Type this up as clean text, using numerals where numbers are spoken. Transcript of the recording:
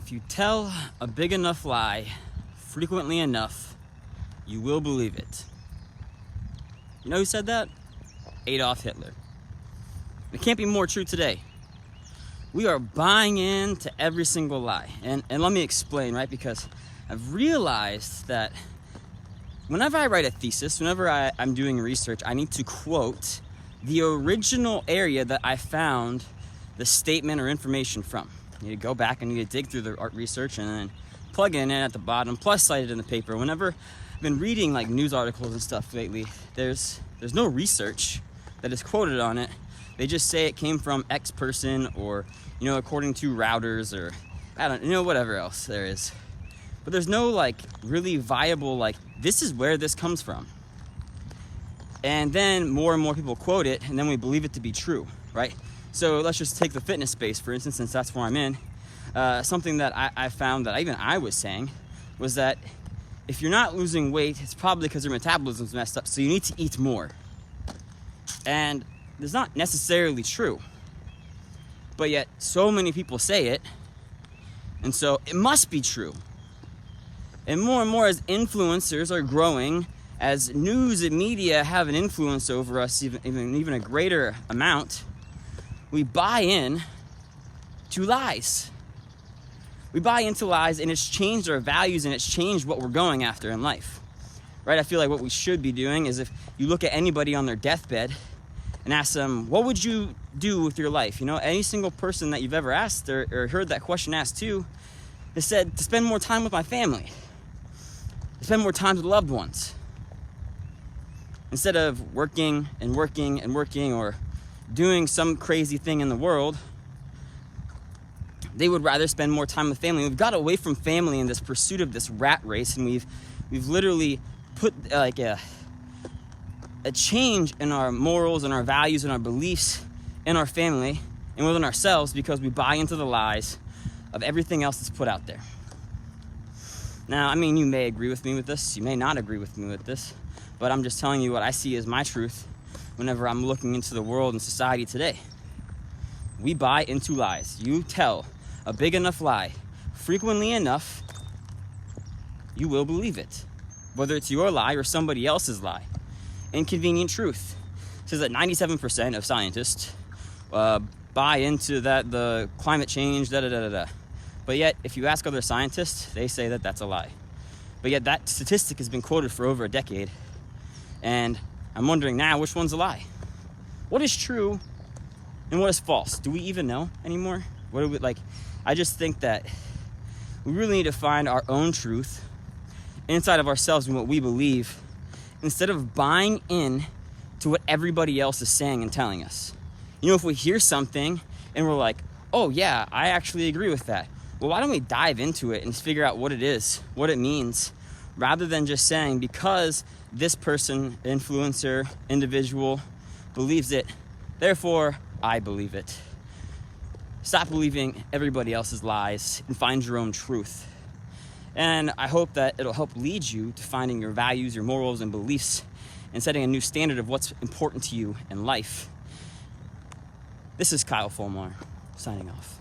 If you tell a big enough lie frequently enough, you will believe it. You know who said that? Adolf Hitler. It can't be more true today. We are buying into every single lie. And let me explain, right? Because I've realized that whenever I write a thesis, whenever I'm doing research, I need to quote the original area that I found the statement or information from. I need to go back and need to dig through the art research and then plug it in at the bottom, plus cite it in the paper. Whenever I've been reading like news articles and stuff lately, there's no research that is quoted on it. They just say it came from X person, or according to routers, or I don't whatever else there is. But there's no like really viable this is where this comes from. And then more and more people quote it, and then we believe it to be true, right? So let's just take the fitness space, for instance, since that's where I'm in. Something that I found that even I was saying was that if you're not losing weight, it's probably because your metabolism's messed up, so you need to eat more. And it's not necessarily true, but yet so many people say it, and so it must be true. And more as influencers are growing, as news and media have an influence over us, even a greater amount, we buy in to lies. We buy into lies, and it's changed our values, and it's changed what we're going after in life, right? I feel like what we should be doing is, if you look at anybody on their deathbed and ask them, what would you do with your life? Any single person that you've ever asked or heard that question asked to, has said to spend more time with my family, to spend more time with loved ones. Instead of working and working and working, or doing some crazy thing in the world, they would rather spend more time with family. We've got away from family in this pursuit of this rat race, and we've literally put like a change in our morals and our values and our beliefs in our family and within ourselves, because we buy into the lies of everything else that's put out there. Now, you may agree with me with this, you may not agree with me with this, but I'm just telling you what I see as my truth whenever I'm looking into the world and society today. We buy into lies. You tell a big enough lie frequently enough, you will believe it, whether it's your lie or somebody else's lie. Inconvenient truth says that 97% of scientists buy into that the climate change, But yet, if you ask other scientists, they say that that's a lie. But yet that statistic has been quoted for over a decade, and I'm wondering now, which one's a lie? What is true and what is false? Do we even know anymore? What do we I just think that we really need to find our own truth inside of ourselves and what we believe, instead of buying in to what everybody else is saying and telling us. If we hear something and we're like, oh yeah, I actually agree with that. Well, why don't we dive into it and figure out what it is, what it means, rather than just saying, because this person, influencer, individual, believes it, therefore I believe it. Stop believing everybody else's lies and find your own truth. And I hope that it'll help lead you to finding your values, your morals, and beliefs, and setting a new standard of what's important to you in life. This is Kyle Fulmar, signing off.